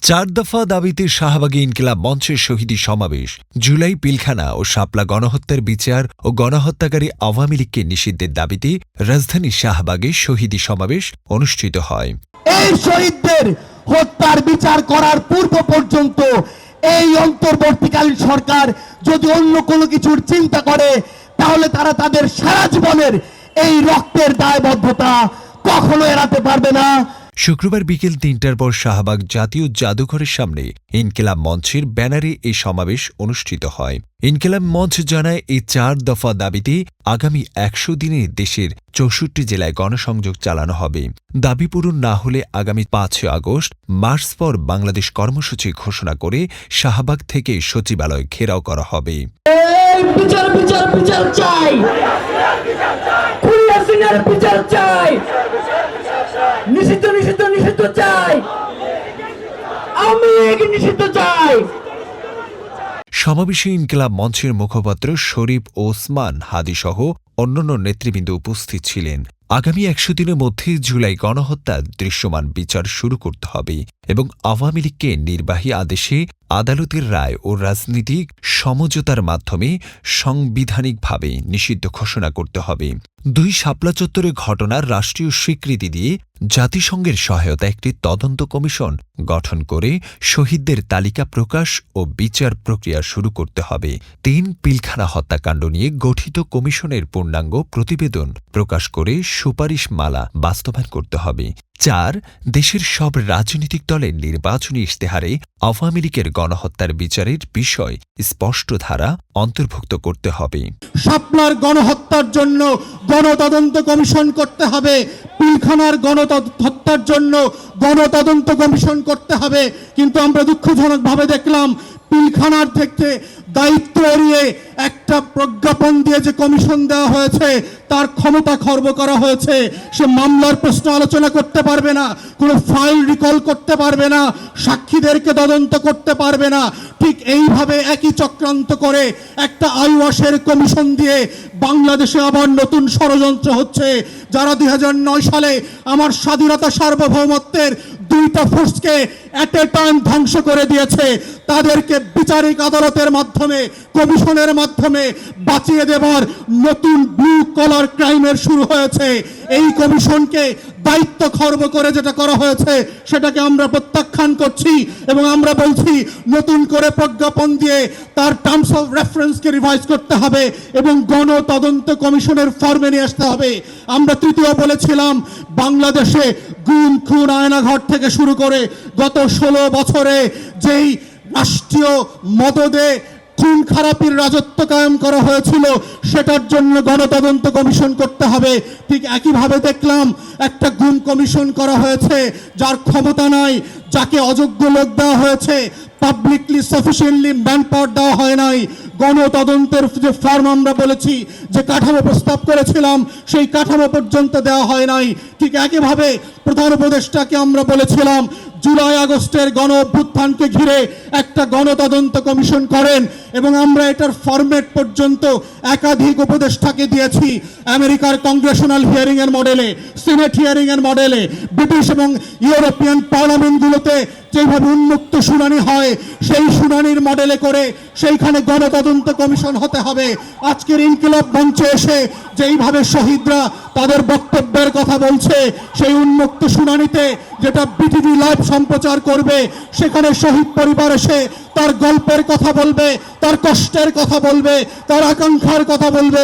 চার দফা দাবিতে শাহবাগে ইনকিলাব মঞ্চের শহীদী সমাবেশ। জুলাই পিলখানা ও শাপলা গণহত্যার বিচার ও গণহত্যাকারী আওয়ামী লীগকে নিষিদ্ধের দাবিতে রাজধানী শাহবাগে শহীদী সমাবেশ অনুষ্ঠিত হয়। এই শহীদদের হত্যার বিচার করার পূর্ব পর্যন্ত এই অন্তর্বর্তীকালীন সরকার যদি অন্য কোনো কিছুর চিন্তা করে, তাহলে তারা তাদের সারা জীবনের এই রক্তের দায়বদ্ধতা কখনো এড়াতে পারবে না। শুক্রবার বিকেল ৩টার পর শাহবাগ জাতীয় জাদুঘরের সামনে ইনকিলাব মঞ্চের ব্যানারে এই সমাবেশ অনুষ্ঠিত হয়। ইনকিলাব মঞ্চ জানায়, এই ৪ দফা দাবিতে আগামী ১০০ দিনে দেশের ৬৪ জেলায় গণসংযোগ চালানো হবে। দাবি পূরণ না হলে আগামী ৫ আগস্ট মার্চ পর বাংলাদেশ কর্মসূচি ঘোষণা করে শাহবাগ থেকে সচিবালয় ঘেরাও করা হবে। বিচার বিচার বিচার চাই, বিচার চাই, নিষিদ্ধ নিষিদ্ধ নিষিদ্ধ চাই, আমি নিষিদ্ধ চাই। সমাবেশে ইনকিলাব মঞ্চের মুখপাত্র শরীফ ওসমান হাদি সহ অন্যান্য নেতৃবৃন্দ উপস্থিত ছিলেন। আগামী ১০০ দিনের মধ্যে জুলাই গণহত্যার দৃশ্যমান বিচার শুরু করতে হবে এবং আওয়ামী লীগকে নির্বাহী আদেশে আদালতের রায় ও রাজনীতিক সমঝোতার মাধ্যমে সাংবিধানিকভাবে নিষিদ্ধ ঘোষণা করতে হবে। ২ শাপলা চত্বরে ঘটনার রাষ্ট্রীয় স্বীকৃতি দিয়ে জাতিসংঘের সহায়তা একটি তদন্ত কমিশন গঠন করে শহীদদের তালিকা প্রকাশ ও বিচার প্রক্রিয়া শুরু করতে হবে। ৩ পিলখানা হত্যাকাণ্ড নিয়ে গঠিত কমিশনের পূর্ণাঙ্গ প্রতিবেদন প্রকাশ করে সুপারিশ মালা বাস্তবায়ন করতে হবে। ৪ দেশের সব রাজনৈতিক দলের নির্বাচনী ইশতেহারে আওয়ামী লীগের গণহত্যার বিচারের বিষয় স্পষ্ট ধারা অন্তর্ভুক্ত করতে হবে। শাপলার গণহত্যার জন্য গণতদন্ত কমিশন করতে হবে, পিলখানার গণহত্যার জন্য গণতদন্ত কমিশন করতে হবে। কিন্তু আমরা দুঃখজনকভাবে দেখলাম পিলখানার থেকে দায়িত্ব এড়িয়ে একটা প্রজ্ঞাপন দিয়ে যে কমিশন দেওয়া হয়েছে তার ক্ষমতা খর্ব করা হয়েছে। সে মামলার প্রশ্ন আলোচনা করতে পারবে না, কোনো ফাইল রিকল করতে পারবে না, সাক্ষীদেরকে তদন্ত করতে পারবে না। ঠিক এইভাবে একই চক্রান্ত করে একটা আইওয়াসের কমিশন দিয়ে বাংলাদেশে আবার নতুন ষড়যন্ত্র হচ্ছে। যারা ২০০৯ সালে আমার স্বাধীনতা সার্বভৌমত্বের 2টা ফোর্সকে এট এ টাইম ধ্বংস করে দিয়েছে, তাদেরকে বিচারিক আদালতের মাধ্যমে কমিশনের মাধ্যমে বাঁচিয়ে দেবার নতুন ব্লু কলার ক্রাইমের শুরু হয়েছে। এই কমিশনকে দায়িত্ব খর্ব করে যেটা করা হয়েছে সেটাকে আমরা প্রত্যাখ্যান করছি এবং আমরা বলছি নতুন করে প্রজ্ঞাপন দিয়ে তার টার্মস অফ রেফারেন্সকে রিভাইজ করতে হবে এবং গণতদন্ত কমিশনের ফর্মে নিয়ে আসতে হবে। আমরা তৃতীয় বলেছিলাম বাংলাদেশে গুম খুন আয়নাঘর থেকে শুরু করে গত 16 বছরে যেই রাষ্ট্রীয় মদদে খুন খারাপির রাজত্ব কায়েম করা হয়েছিল সেটার জন্য গণতদন্ত কমিশন করতে হবে। ঠিক একইভাবে দেখলাম একটা গুম কমিশন করা হয়েছে যার ক্ষমতা নাই, যাকে অযোগ্য লোক দেওয়া হয়েছে, পাবলিকলি সাফিসিয়েন্টলি ম্যান পাওয়ার দেওয়া হয় নাই। গণতদন্তের যে ফর্ম আমরা বলেছি, যে কাঠামো প্রস্তাব করেছিলাম সেই কাঠামো পর্যন্ত দেওয়া হয় নাই। ঠিক একইভাবে প্রধান উপদেষ্টাকে আমরা বলেছিলাম জুলাই আগস্টের গণ অভ্যুত্থানকে ঘিরে একটা গণতদন্ত কমিশন করেন এবং আমরা এটার ফরম্যাট পর্যন্ত একাধিক উপদেষ্টাকে দিয়েছি। আমেরিকার কংগ্রেশনাল হিয়ারিং এর মডেলে, সিনেট হিয়ারিং এর মডেলে, ব্রিটিশ এবং ইউরোপিয়ান পার্লামেন্টগুলোতে যেভাবে উন্মুক্ত শুনানি হয় সেই শুনানির মডেলে করে সেইখানে গণতদন্ত কমিশন হতে হবে। আজকের ইনকিলাব মঞ্চে এসে যেইভাবে শহীদরা তাদের বক্তব্যের কথা বলছে, সেই উন্মুক্ত শুনানিতে যেটা বিটিভি লাইভ সম্প্রচার করবে, সেখানে শহীদ পরিবার এসে তার গল্পের কথা বলবে, তার কষ্টের কথা বলবে, তার আকাঙ্ক্ষার কথা বলবে।